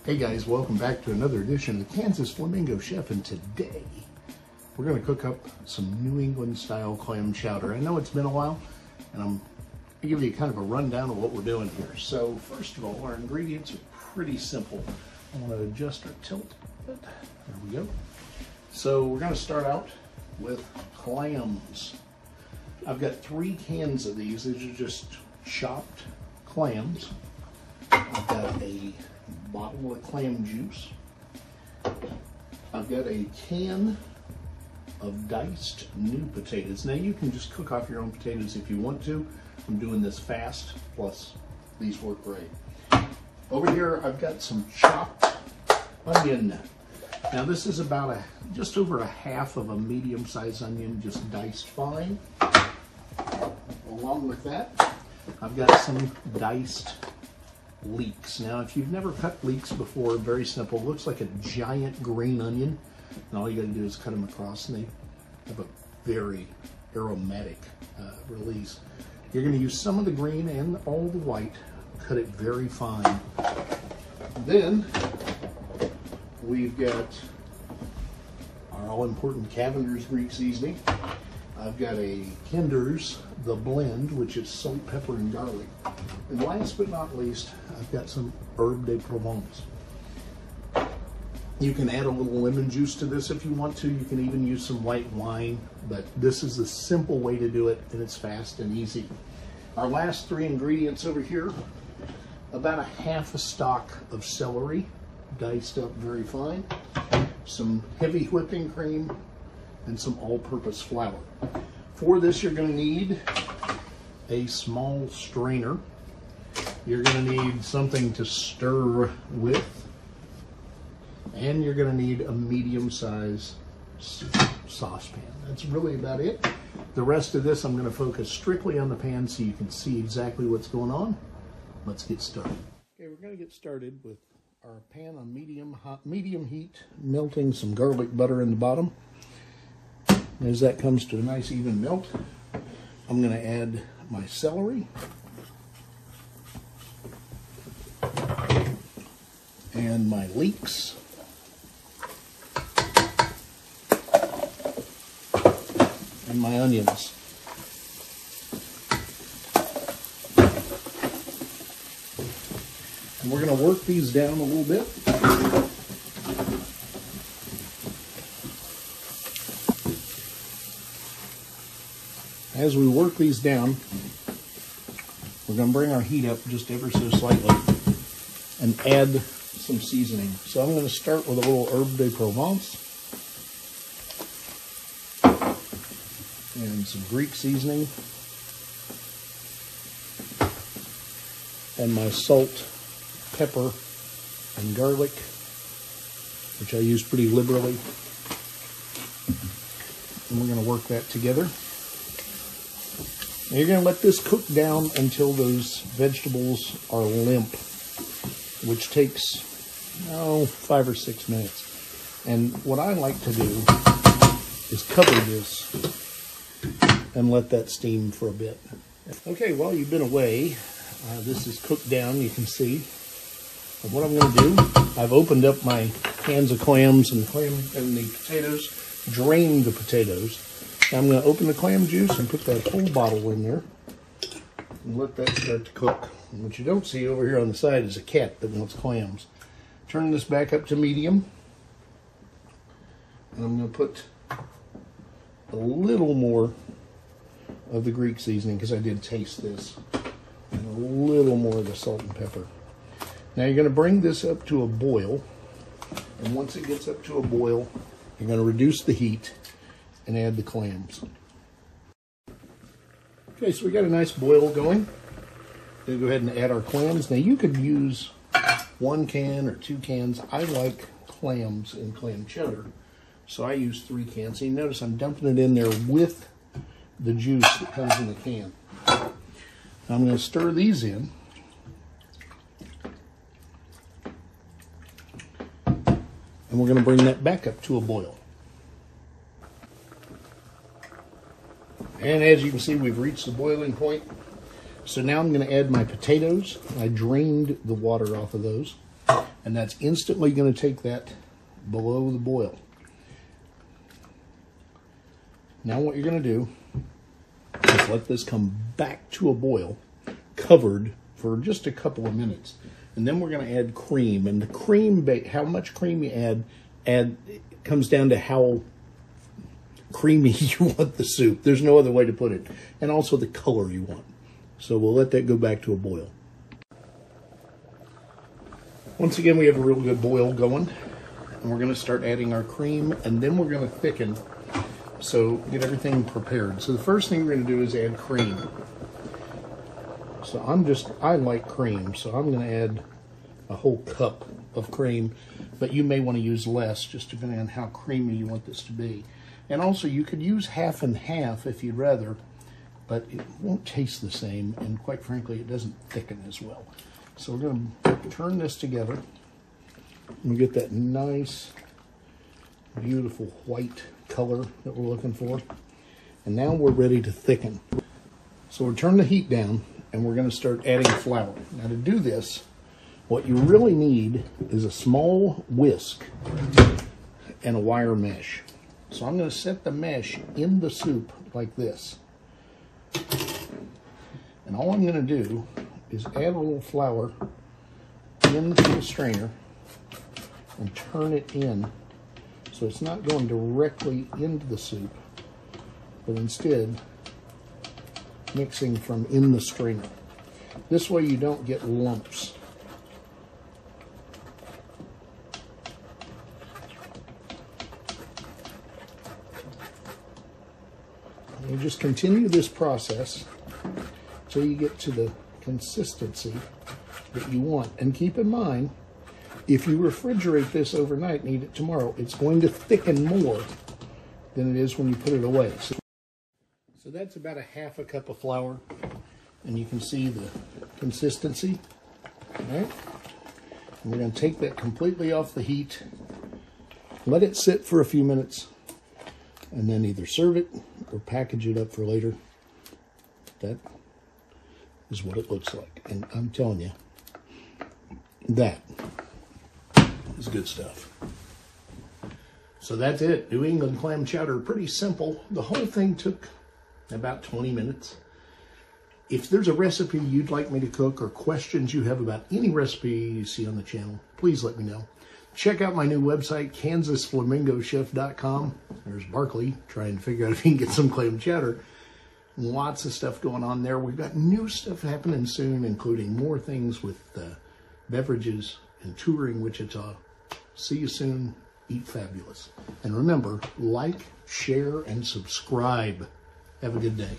Hey guys, welcome back to another edition of the Kansas Flamingo Chef, and today we're going to cook up some New England style clam chowder. I know it's been a while, and I'm going to give you kind of a rundown of what we're doing here. So first of all, our ingredients are pretty simple. I want to adjust our tilt a bit. There we go. So we're going to start out with clams. I've got 3 cans of these. These are just chopped clams. I've got a bottle of clam juice. I've got a can of diced new potatoes. Now you can just cook off your own potatoes if you want to. I'm doing this fast, plus these work great. Over here I've got some chopped onion. Now this is about just over a half of a medium-sized onion, just diced fine. Along with that, I've got some diced leeks. Now, if you've never cut leeks before, very simple. It looks like a giant green onion, and all you got to do is cut them across, and they have a very aromatic release. You're going to use some of the green and all the white. Cut it very fine. Then we've got our all-important Cavender's Greek seasoning. I've got a Kinder's The Blend, which is salt, pepper, and garlic. And last but not least, I've got some Herbe de Provence. You can add a little lemon juice to this if you want to. You can even use some white wine, but this is the simple way to do it, and it's fast and easy. Our last 3 ingredients over here, about a half a stalk of celery, diced up very fine, some heavy whipping cream, and some all-purpose flour. For this, you're going to need a small strainer. You're going to need something to stir with, and you're going to need a medium-sized saucepan. That's really about it. The rest of this, I'm going to focus strictly on the pan so you can see exactly what's going on. Let's get started. Okay, we're going to get started with our pan on medium heat, melting some garlic butter in the bottom. As that comes to a nice even melt, I'm going to add my celery and my leeks and my onions. And we're going to work these down a little bit. As we work these down, we're going to bring our heat up just ever so slightly and add some seasoning. So I'm going to start with a little Herbe de Provence and some Greek seasoning and my salt, pepper, and garlic, which I use pretty liberally. And we're going to work that together. Now you're going to let this cook down until those vegetables are limp, which takes, 5 or 6 minutes. And what I like to do is cover this and let that steam for a bit. Okay, while you've been away, this is cooked down, you can see. And what I'm going to do, I've opened up my cans of clams and the potatoes, drained the potatoes. I'm going to open the clam juice and put that whole bottle in there and let that start to cook. And what you don't see over here on the side is a cat that wants clams. Turn this back up to medium. And I'm going to put a little more of the Greek seasoning because I did taste this. And a little more of the salt and pepper. Now you're going to bring this up to a boil. And once it gets up to a boil, you're going to reduce the heat and add the clams. Okay, so we got a nice boil going. Then go ahead and add our clams. Now you could use 1 can or 2 cans. I like clams in clam chowder, so I use 3 cans. So you notice I'm dumping it in there with the juice that comes in the can. Now I'm going to stir these in. And we're going to bring that back up to a boil. And as you can see, we've reached the boiling point. So now I'm going to add my potatoes. I drained the water off of those. And that's instantly going to take that below the boil. Now what you're going to do is let this come back to a boil, covered for just a couple of minutes. And then we're going to add cream. And the cream, how much cream you add comes down to how creamy you want the soup. There's no other way to put it. And also the color you want. So we'll let that go back to a boil. Once again, we have a real good boil going. And we're going to start adding our cream, and then we're going to thicken. So get everything prepared. So the first thing we're going to do is add cream. So I like cream, so I'm going to add a whole cup of cream, but you may want to use less, just depending on how creamy you want this to be. And also, you could use half and half if you'd rather, but it won't taste the same, and quite frankly, it doesn't thicken as well. So we're going to turn this together, and we get that nice, beautiful white color that we're looking for. And now we're ready to thicken. So we'll turn the heat down, and we're going to start adding flour. Now to do this, what you really need is a small whisk and a wire mesh. So I'm going to set the mesh in the soup like this. And all I'm going to do is add a little flour into the strainer and turn it in so it's not going directly into the soup, but instead mixing from in the strainer. This way you don't get lumps. And you just continue this process until you get to the consistency that you want. And keep in mind, if you refrigerate this overnight and eat it tomorrow, it's going to thicken more than it is when you put it away. So that's about a half a cup of flour, and you can see the consistency, all right? And we're going to take that completely off the heat, let it sit for a few minutes, and then either serve it or package it up for later. That is what it looks like, and I'm telling you, that is good stuff. So that's it, New England Clam Chowder, pretty simple. The whole thing took about 20 minutes. If there's a recipe you'd like me to cook or questions you have about any recipe you see on the channel, please let me know. Check out my new website, kansasflamingochef.com. There's Barkley trying to figure out if he can get some clam chowder. Lots of stuff going on there. We've got new stuff happening soon, including more things with beverages and touring Wichita. See you soon. Eat fabulous. And remember, like, share, and subscribe. Have a good day.